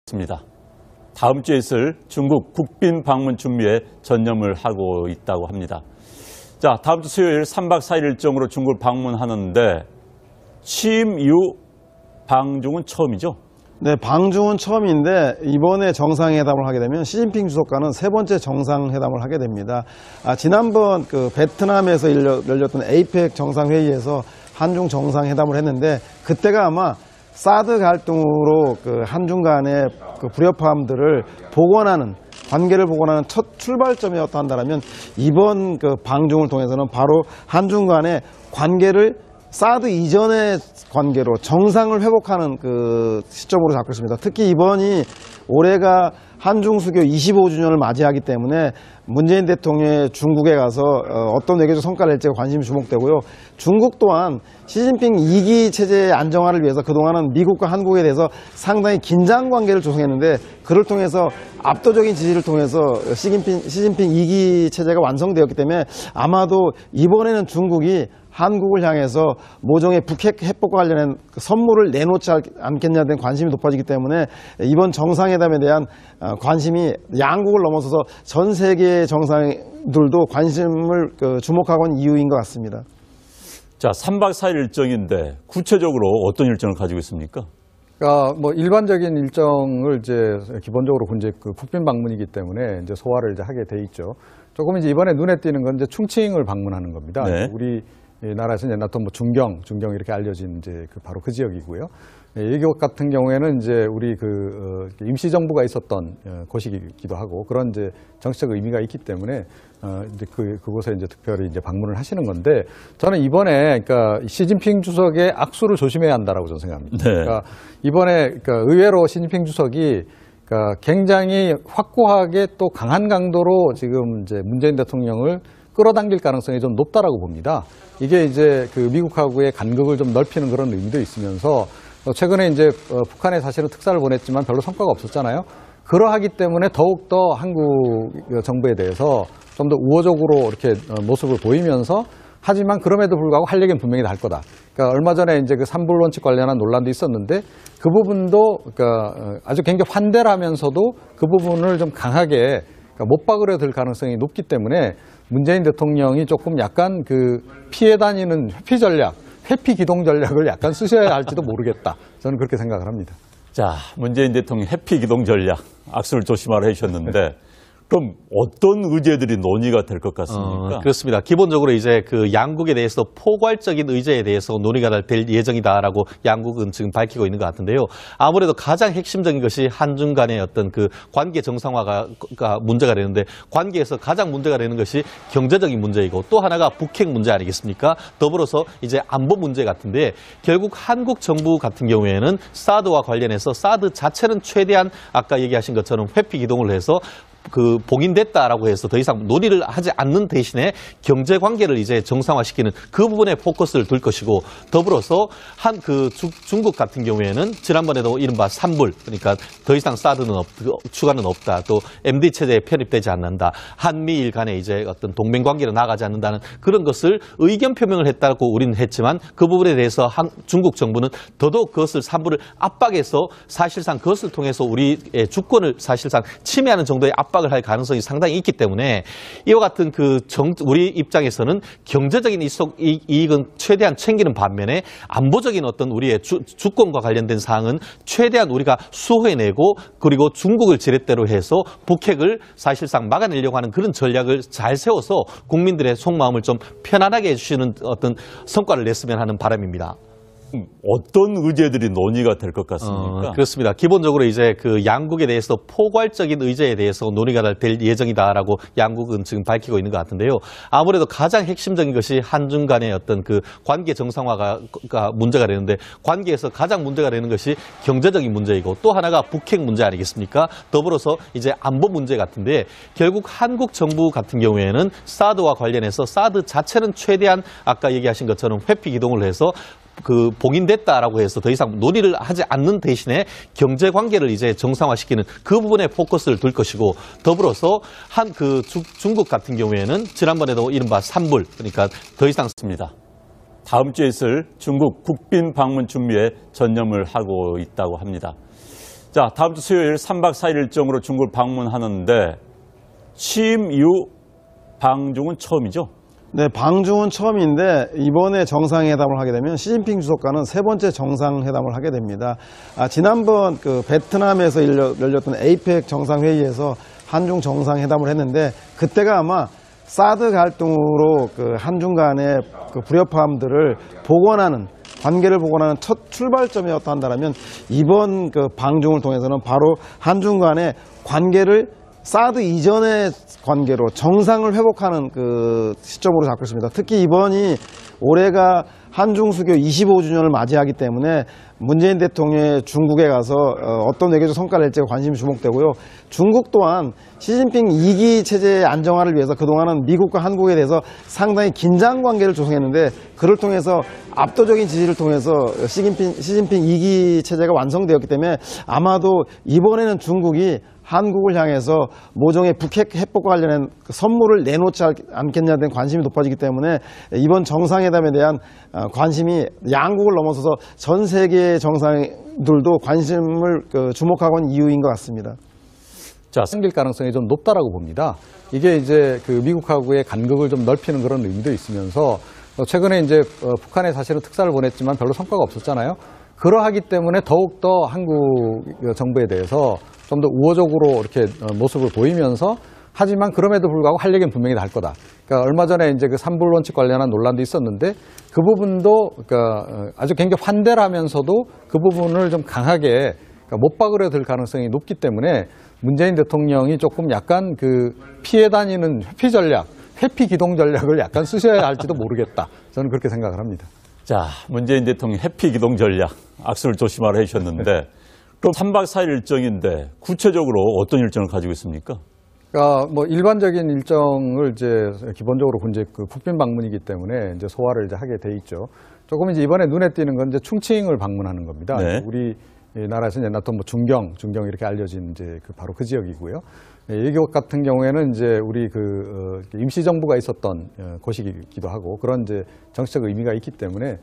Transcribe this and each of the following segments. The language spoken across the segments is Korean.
있습니다. 다음 주에 있을 중국 국빈 방문 준비에 전념을 하고 있다고 합니다. 자, 다음 주 수요일 3박 4일 일정으로 중국을 방문하는데 취임 이후 방중은 처음이죠? 네, 방중은 처음인데 이번에 정상회담을 하게 되면 시진핑 주석과는 세 번째 정상회담을 하게 됩니다. 지난번 그 베트남에서 열렸던 에이펙 정상회의에서 한중 정상회담을 했는데 그때가 아마 사드 갈등으로 그 한중 간의 그 불협화음들을 복원하는 관계를 복원하는 첫 출발점이었다 한다면 이번 그 방중을 통해서는 바로 한중 간의 관계를 사드 이전의 관계로 정상을 회복하는 그 시점으로 잡고 있습니다. 특히 이번이 올해가 한중 수교 25주년을 맞이하기 때문에 문재인 대통령이 중국에 가서 어떤 외교적 성과를 낼지가 관심이 주목되고요. 중국 또한 시진핑 2기 체제의 안정화를 위해서 그동안은 미국과 한국에 대해서 상당히 긴장 관계를 조성했는데 그를 통해서 압도적인 지지를 통해서 시진핑 2기 체제가 완성되었기 때문에 아마도 이번에는 중국이 한국을 향해서 모종의 북핵 해법과 관련된 선물을 내놓지 않겠냐에 대한 관심이 높아지기 때문에 이번 정상회담에 대한 관심이 양국을 넘어서서 전 세계 정상들도 관심을 주목하고 있는 이유인 것 같습니다. 자, 3박 4일 일정인데 구체적으로 어떤 일정을 가지고 있습니까? 그러니까 뭐 일반적인 일정을 이제 기본적으로 이제 그 국빈 방문이기 때문에 이제 소화를 이제 하게 돼 있죠. 조금 이제 이번에 눈에 띄는 건 이제 충칭을 방문하는 겁니다. 네. 우리 나라에서 이제 나토 뭐 중경 이렇게 알려진 이제 바로 그 지역이고요. 이곳 같은 경우에는 이제 우리 임시정부가 있었던 곳이기도 하고 그런 이제 정치적 의미가 있기 때문에 이제 그곳에 이제 특별히 이제 방문을 하시는 건데 저는 이번에 그러니까 시진핑 주석의 악수를 조심해야 한다라고 저는 생각합니다. 네. 그러니까 이번에 의외로 시진핑 주석이 굉장히 확고하게 또 강한 강도로 지금 이제 문재인 대통령을 끌어당길 가능성이 좀 높다라고 봅니다. 이게 이제 미국하고의 간극을 좀 넓히는 그런 의미도 있으면서 최근에 이제 북한에 사실은 특사를 보냈지만 별로 성과가 없었잖아요. 그러하기 때문에 더욱더 한국 정부에 대해서 좀 더 우호적으로 이렇게 모습을 보이면서 하지만 그럼에도 불구하고 할 얘기는 분명히 다 할 거다. 그러니까 얼마 전에 이제 그 삼불 원칙 관련한 논란도 있었는데 그 부분도 아주 굉장히 환대를 하면서도 그 부분을 좀 강하게 못 박으려 들 가능성이 높기 때문에 문재인 대통령이 조금 약간 피해 다니는 회피 전략, 회피 기동 전략을 약간 쓰셔야 할지도 모르겠다. 저는 그렇게 생각을 합니다. 자, 문재인 대통령 회피 기동 전략, 악수를 조심하라 하셨는데 그럼 어떤 의제들이 논의가 될 것 같습니까? 그렇습니다. 기본적으로 이제 양국에 대해서 포괄적인 의제에 대해서 논의가 될 예정이다라고 양국은 지금 밝히고 있는 것 같은데요. 아무래도 가장 핵심적인 것이 한중 간의 어떤 관계 정상화가 문제가 되는데 관계에서 가장 문제가 되는 것이 경제적인 문제이고 또 하나가 북핵 문제 아니겠습니까? 더불어서 이제 안보 문제 같은데 결국 한국 정부 같은 경우에는 사드와 관련해서 사드 자체는 최대한 아까 얘기하신 것처럼 회피 기동을 해서 봉인됐다라고 해서 더 이상 논의를 하지 않는 대신에 경제 관계를 이제 정상화시키는 그 부분에 포커스를 둘 것이고 더불어서 중국 같은 경우에는 지난번에도 이른바 삼불 그러니까 더 이상 사드는 추가는 없다. 또 MD 체제에 편입되지 않는다. 한미일 간에 이제 어떤 동맹 관계로 나가지 않는다는 그런 것을 의견 표명을 했다고 우리는 했지만 그 부분에 대해서 중국 정부는 더더욱 그것을 삼불을 압박해서 사실상 그것을 통해서 우리의 주권을 사실상 침해하는 정도의 압박을 할 가능성이 상당히 있기 때문에 이와 같은 우리 입장에서는 경제적인 이익은 최대한 챙기는 반면에 안보적인 어떤 우리의 주권과 관련된 사항은 최대한 우리가 수호해내고 그리고 중국을 지렛대로 해서 북핵을 사실상 막아내려고 하는 그런 전략을 잘 세워서 국민들의 속마음을 좀 편안하게 해주시는 어떤 성과를 냈으면 하는 바람입니다. 어떤 의제들이 논의가 될 것 같습니까? 그렇습니다. 기본적으로 이제 양국에 대해서 포괄적인 의제에 대해서 논의가 될 예정이다라고 양국은 지금 밝히고 있는 것 같은데요. 아무래도 가장 핵심적인 것이 한중 간의 어떤 관계 정상화가 문제가 되는데 관계에서 가장 문제가 되는 것이 경제적인 문제이고 또 하나가 북핵 문제 아니겠습니까? 더불어서 이제 안보 문제 같은데 결국 한국 정부 같은 경우에는 사드와 관련해서 사드 자체는 최대한 아까 얘기하신 것처럼 회피 기동을 해서 봉인됐다라고 해서 더 이상 논의를 하지 않는 대신에 경제 관계를 이제 정상화시키는 그 부분에 포커스를 둘 것이고 더불어서 중국 같은 경우에는 지난번에도 이른바 삼불 그러니까 더 이상 있습니다. 다음 주에 있을 중국 국빈 방문 준비에 전념을 하고 있다고 합니다. 자, 다음 주 수요일 3박 4일 일정으로 중국을 방문하는데 취임 이후 방중은 처음이죠? 네, 방중은 처음인데 이번에 정상회담을 하게 되면 시진핑 주석과는 세 번째 정상회담을 하게 됩니다. 지난번 그 베트남에서 열렸던 에이펙 정상회의에서 한중 정상회담을 했는데 그때가 아마 사드 갈등으로 그 한중 간의 그 불협화음들을 복원하는 관계를 복원하는 첫 출발점이었다 한다면 이번 그 방중을 통해서는 바로 한중 간의 관계를 사드 이전의 관계로 정상을 회복하는 그 시점으로 잡고 있습니다. 특히 이번이 올해가 한중 수교 25주년을 맞이하기 때문에 문재인 대통령이 중국에 가서 어떤 외교적 성과를 낼지가 관심이 주목되고요. 중국 또한 시진핑 2기 체제의 안정화를 위해서 그동안은 미국과 한국에 대해서 상당히 긴장 관계를 조성했는데 그를 통해서 압도적인 지지를 통해서 시진핑 2기 체제가 완성되었기 때문에 아마도 이번에는 중국이 한국을 향해서 모종의 북핵 해법과 관련된 선물을 내놓지 않겠냐는 된 관심이 높아지기 때문에 이번 정상회담에 대한 관심이 양국을 넘어서서 전 세계 정상들도 관심을 주목하고 있는 이유인 것 같습니다. 자, 생길 가능성이 좀 높다라고 봅니다. 이게 이제 그 미국하고의 간극을 좀 넓히는 그런 의미도 있으면서 최근에 이제 북한에 사실은 특사를 보냈지만 별로 성과가 없었잖아요. 그러하기 때문에 더욱더 한국 정부에 대해서 좀 더 우호적으로 이렇게 모습을 보이면서 하지만 그럼에도 불구하고 할 얘기는 분명히 다 할 거다. 그러니까 얼마 전에 이제 그 삼불 원칙 관련한 논란도 있었는데 그 부분도 그러니까 아주 굉장히 환대를 하면서도 그 부분을 좀 강하게 그러니까 못 박으려 들 가능성이 높기 때문에 문재인 대통령이 조금 약간 그 피해 다니는 회피 전략, 회피 기동 전략을 약간 쓰셔야 할지도 모르겠다. 저는 그렇게 생각을 합니다. 자, 문재인 대통령 해피 기동 전략, 악수를 조심하라 해주셨는데 그럼 3박 4일 일정인데 구체적으로 어떤 일정을 가지고 있습니까? 그러니까 뭐 일반적인 일정을 이제 기본적으로 이제 그 국빈 방문이기 때문에 이제 소화를 이제 하게 돼 있죠. 조금 이제 이번에 눈에 띄는 건 이제 충칭을 방문하는 겁니다. 네. 우리 나라에서 이제 나토 뭐 중경 이렇게 알려진 이제 그 바로 그 지역이고요. 이곳 같은 경우에는 이제 우리 그 임시정부가 있었던 곳이기도 하고 그런 이제 정치적 의미가 있기 때문에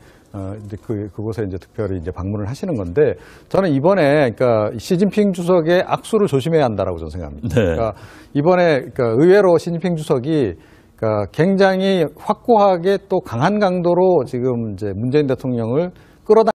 이제 그곳에 이제 특별히 이제 방문을 하시는 건데 저는 이번에 그러니까 시진핑 주석의 악수를 조심해야 한다라고 저는 생각합니다. 네. 그러니까 이번에 그러니까 의외로 시진핑 주석이 그러니까 굉장히 확고하게 또 강한 강도로 지금 이제 문재인 대통령을 끌어당